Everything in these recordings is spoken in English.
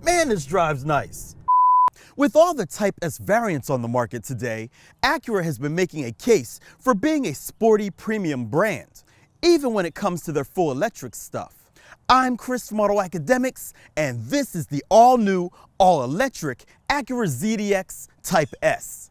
Man, this drives nice. With all the Type S variants on the market today, Acura has been making a case for being a sporty premium brand, even when it comes to their full electric stuff. I'm Chris from AutoAcademics, and this is the all-new, all-electric Acura ZDX Type S.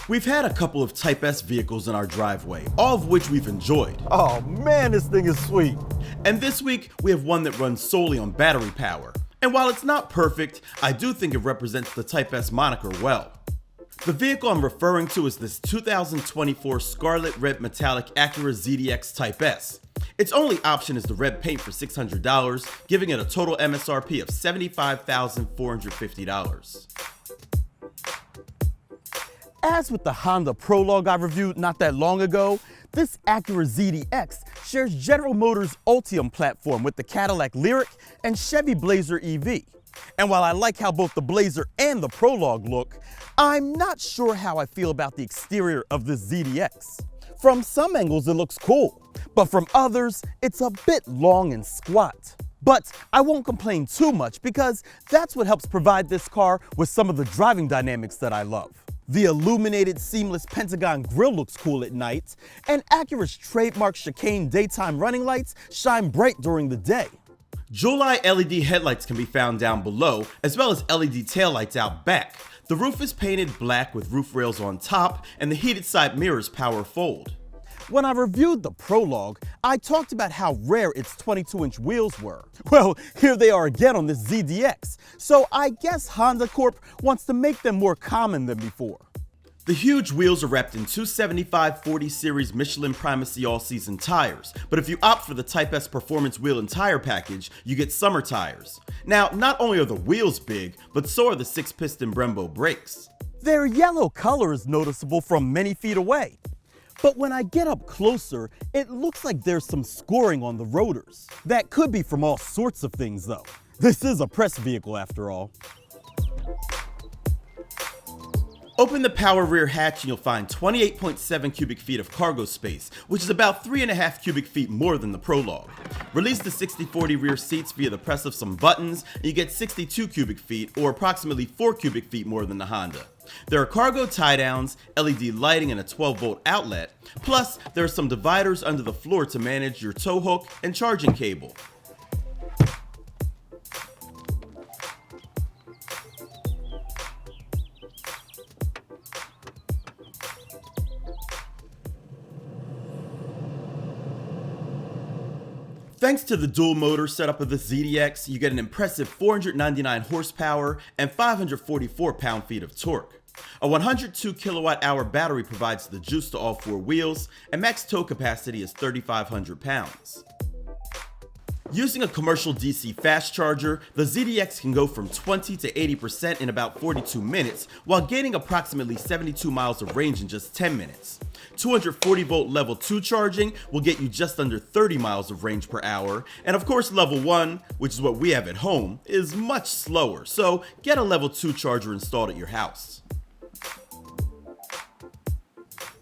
We've had a couple of Type S vehicles in our driveway, all of which we've enjoyed. Oh man, this thing is sweet. And this week, we have one that runs solely on battery power. And while it's not perfect, I do think it represents the Type S moniker well. The vehicle I'm referring to is this 2024 Scarlet Red Metallic Acura ZDX Type S. Its only option is the red paint for $600, giving it a total M.S.R.P. of $75,450. As with the Honda Prologue I reviewed not that long ago, this Acura ZDX shares General Motors' Ultium platform with the Cadillac Lyriq and Chevy Blazer EV. And while I like how both the Blazer and the Prologue look, I'm not sure how I feel about the exterior of this ZDX. From some angles it looks cool, but from others it's a bit long and squat. But I won't complain too much because that's what helps provide this car with some of the driving dynamics that I love. The illuminated seamless pentagon grille looks cool at night, and Acura's trademark chicane daytime running lights shine bright during the day. Jewel-eye LED headlights can be found down below, as well as LED taillights out back. The roof is painted black with roof rails on top, and the heated side mirrors power fold. When I reviewed the Prologue, I talked about how rare its 22-inch wheels were. Well, here they are again on this ZDX, so I guess Honda Corp wants to make them more common than before. The huge wheels are wrapped in 275/40 series Michelin Primacy all-season tires, but if you opt for the Type S Performance Wheel and Tire package, you get summer tires. Now, not only are the wheels big, but so are the 6-piston Brembo brakes. Their yellow color is noticeable from many feet away. But when I get up closer, it looks like there's some scoring on the rotors. That could be from all sorts of things though. This is a press vehicle after all. Open the power rear hatch and you'll find 28.7 cubic feet of cargo space, which is about 3.5 cubic feet more than the Prologue. Release the 60/40 rear seats via the press of some buttons, and you get 62 cubic feet, or approximately 4 cubic feet more than the Honda. There are cargo tie-downs, LED lighting, and a 12-volt outlet. Plus, there are some dividers under the floor to manage your tow hook and charging cable. Thanks to the dual motor setup of the ZDX, you get an impressive 499 horsepower and 544 pound-feet of torque. A 102 kilowatt-hour battery provides the juice to all four wheels, and max tow capacity is 3,500 pounds. Using a commercial DC fast charger, the ZDX can go from 20 to 80% in about 42 minutes, while gaining approximately 72 miles of range in just 10 minutes. 240 volt level 2 charging will get you just under 30 miles of range per hour, and of course level 1, which is what we have at home, is much slower, so get a level 2 charger installed at your house.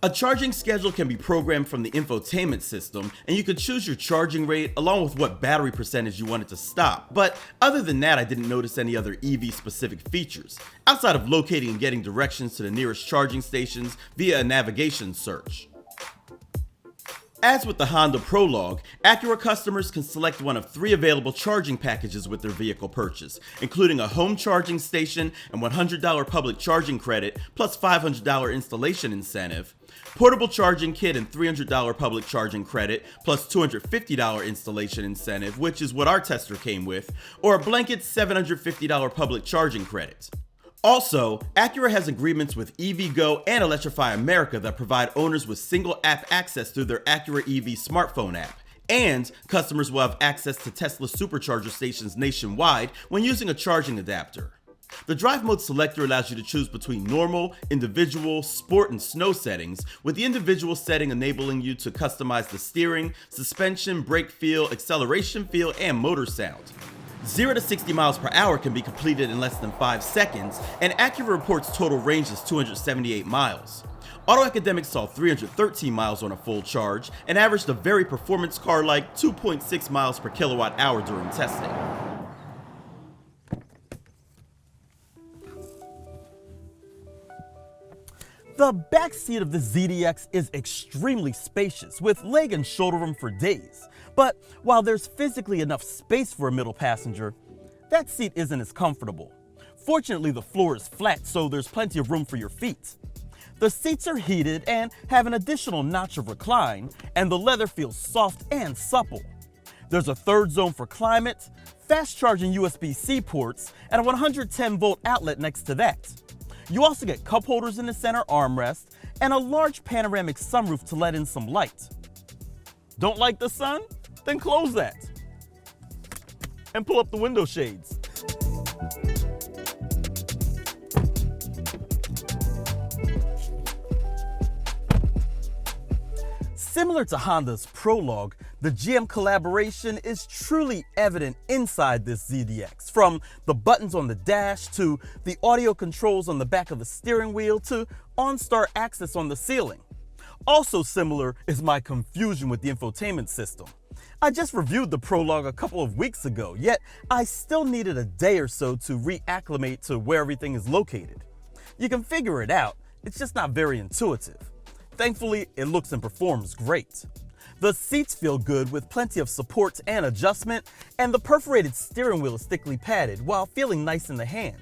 A charging schedule can be programmed from the infotainment system, and you can choose your charging rate along with what battery percentage you want it to stop. But other than that, I didn't notice any other EV specific features, outside of locating and getting directions to the nearest charging stations via a navigation search. As with the Honda Prologue, Acura customers can select one of 3 available charging packages with their vehicle purchase, including a home charging station and $100 public charging credit plus $500 installation incentive, portable charging kit and $300 public charging credit plus $250 installation incentive, which is what our tester came with, or a blanket $750 public charging credit. Also, Acura has agreements with EVgo and Electrify America that provide owners with single app access through their Acura EV smartphone app, and customers will have access to Tesla supercharger stations nationwide when using a charging adapter. The drive mode selector allows you to choose between normal, individual, sport, and snow settings, with the individual setting enabling you to customize the steering, suspension, brake feel, acceleration feel, and motor sound. 0 to 60 miles per hour can be completed in less than 5 seconds, and Acura reports total range is 278 miles. AutoAcademics saw 313 miles on a full charge and averaged a very performance car-like 2.6 miles per kilowatt hour during testing. The back seat of the ZDX is extremely spacious, with leg and shoulder room for days. But while there's physically enough space for a middle passenger, that seat isn't as comfortable. Fortunately, the floor is flat, so there's plenty of room for your feet. The seats are heated and have an additional notch of recline, and the leather feels soft and supple. There's a third zone for climate, fast charging USB-C ports, and a 110-volt outlet next to that. You also get cup holders in the center armrest and a large panoramic sunroof to let in some light. Don't like the sun? Then close that. And pull up the window shades. Similar to Honda's Prologue, the GM collaboration is truly evident inside this ZDX, from the buttons on the dash to the audio controls on the back of the steering wheel to OnStar access on the ceiling. Also similar is my confusion with the infotainment system. I just reviewed the Prologue a couple of weeks ago, yet I still needed a day or so to reacclimate to where everything is located. You can figure it out, it's just not very intuitive. Thankfully, it looks and performs great. The seats feel good with plenty of support and adjustment, and the perforated steering wheel is thickly padded while feeling nice in the hand.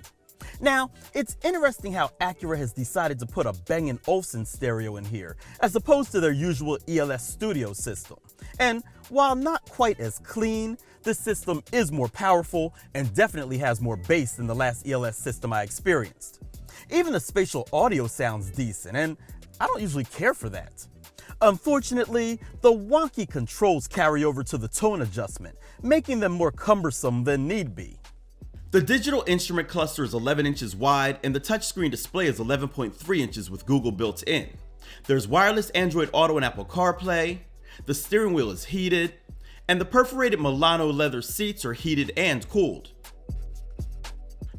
Now, it's interesting how Acura has decided to put a Bang & Olufsen stereo in here, as opposed to their usual ELS Studio system. And while not quite as clean, this system is more powerful and definitely has more bass than the last ELS system I experienced. Even the spatial audio sounds decent, and I don't usually care for that. Unfortunately, the wonky controls carry over to the tone adjustment, making them more cumbersome than need be. The digital instrument cluster is 11 inches wide and the touchscreen display is 11.3 inches with Google built in. There's wireless Android Auto and Apple CarPlay, the steering wheel is heated, and the perforated Milano leather seats are heated and cooled.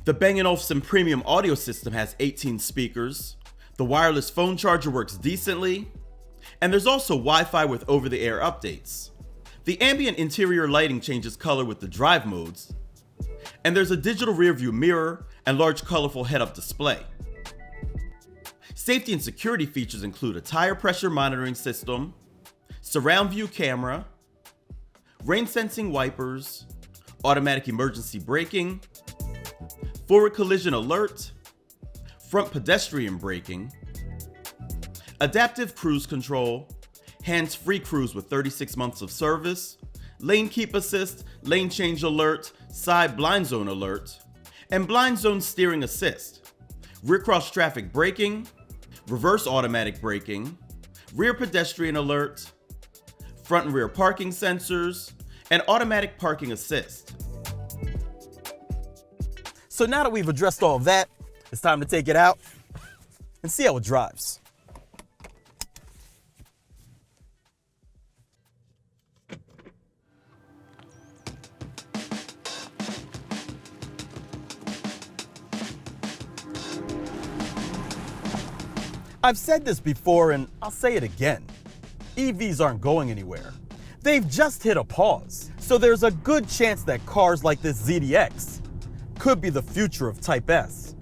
The Bang & Olufsen premium audio system has 18 speakers, the wireless phone charger works decently, and there's also Wi-Fi with over-the-air updates. The ambient interior lighting changes color with the drive modes, and there's a digital rearview mirror and large colorful head-up display. Safety and security features include a tire pressure monitoring system, surround view camera, rain sensing wipers, automatic emergency braking, forward collision alert, front pedestrian braking, adaptive cruise control, hands-free cruise with 36 months of service, lane keep assist, lane change alert, side blind zone alert, and blind zone steering assist, rear cross traffic braking, reverse automatic braking, rear pedestrian alert, front and rear parking sensors, and automatic parking assist. So now that we've addressed all of that, it's time to take it out and see how it drives. I've said this before and I'll say it again. EVs aren't going anywhere. They've just hit a pause. So there's a good chance that cars like this ZDX could be the future of Type S.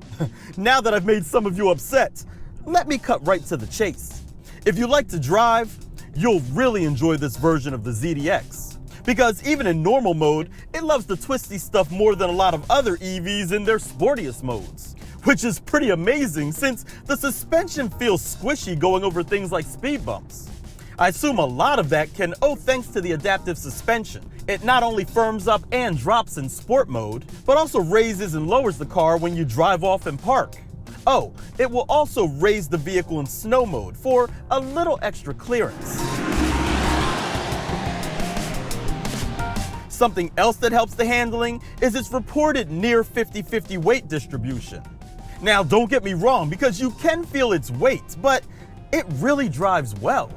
Now that I've made some of you upset, let me cut right to the chase. If you like to drive, you'll really enjoy this version of the ZDX. Because even in normal mode, it loves the twisty stuff more than a lot of other EVs in their sportiest modes. Which is pretty amazing since the suspension feels squishy going over things like speed bumps. I assume a lot of that can owe thanks to the adaptive suspension. It not only firms up and drops in sport mode, but also raises and lowers the car when you drive off and park. Oh, it will also raise the vehicle in snow mode for a little extra clearance. Something else that helps the handling is its reported near 50-50 weight distribution. Now, don't get me wrong, because you can feel its weight, but it really drives well.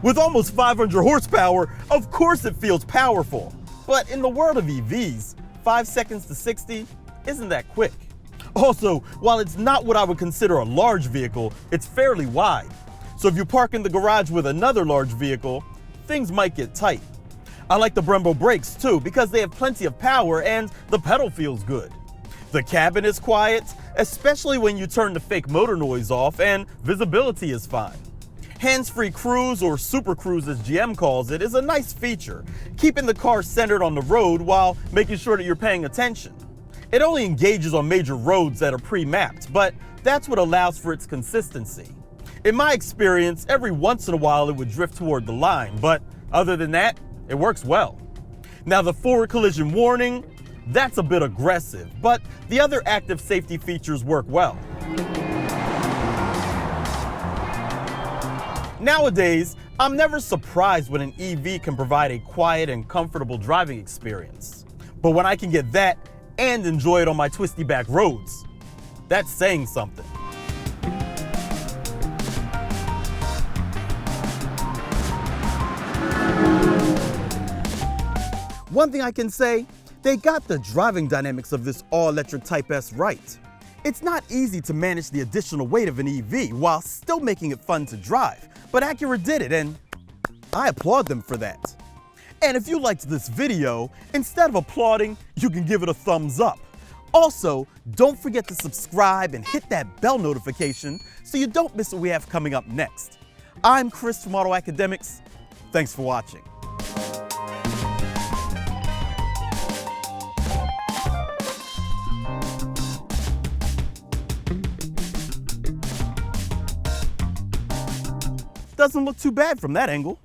With almost 500 horsepower, of course it feels powerful. But in the world of EVs, 5 seconds to 60 isn't that quick. Also, while it's not what I would consider a large vehicle, it's fairly wide. So if you park in the garage with another large vehicle, things might get tight. I like the Brembo brakes too because they have plenty of power and the pedal feels good. The cabin is quiet, especially when you turn the fake motor noise off, and visibility is fine. Hands-free cruise, or super cruise as GM calls it, is a nice feature, keeping the car centered on the road while making sure that you're paying attention. It only engages on major roads that are pre-mapped, but that's what allows for its consistency. In my experience, every once in a while it would drift toward the line, but other than that, it works well. Now the forward collision warning, that's a bit aggressive, but the other active safety features work well. Nowadays, I'm never surprised when an EV can provide a quiet and comfortable driving experience. But when I can get that and enjoy it on my twisty back roads, that's saying something. One thing I can say, they got the driving dynamics of this all-electric Type S right. It's not easy to manage the additional weight of an EV while still making it fun to drive, but Acura did it, and I applaud them for that. And if you liked this video, instead of applauding, you can give it a thumbs up. Also, don't forget to subscribe and hit that bell notification so you don't miss what we have coming up next. I'm Chris from AutoAcademics. Thanks for watching. Doesn't look too bad from that angle.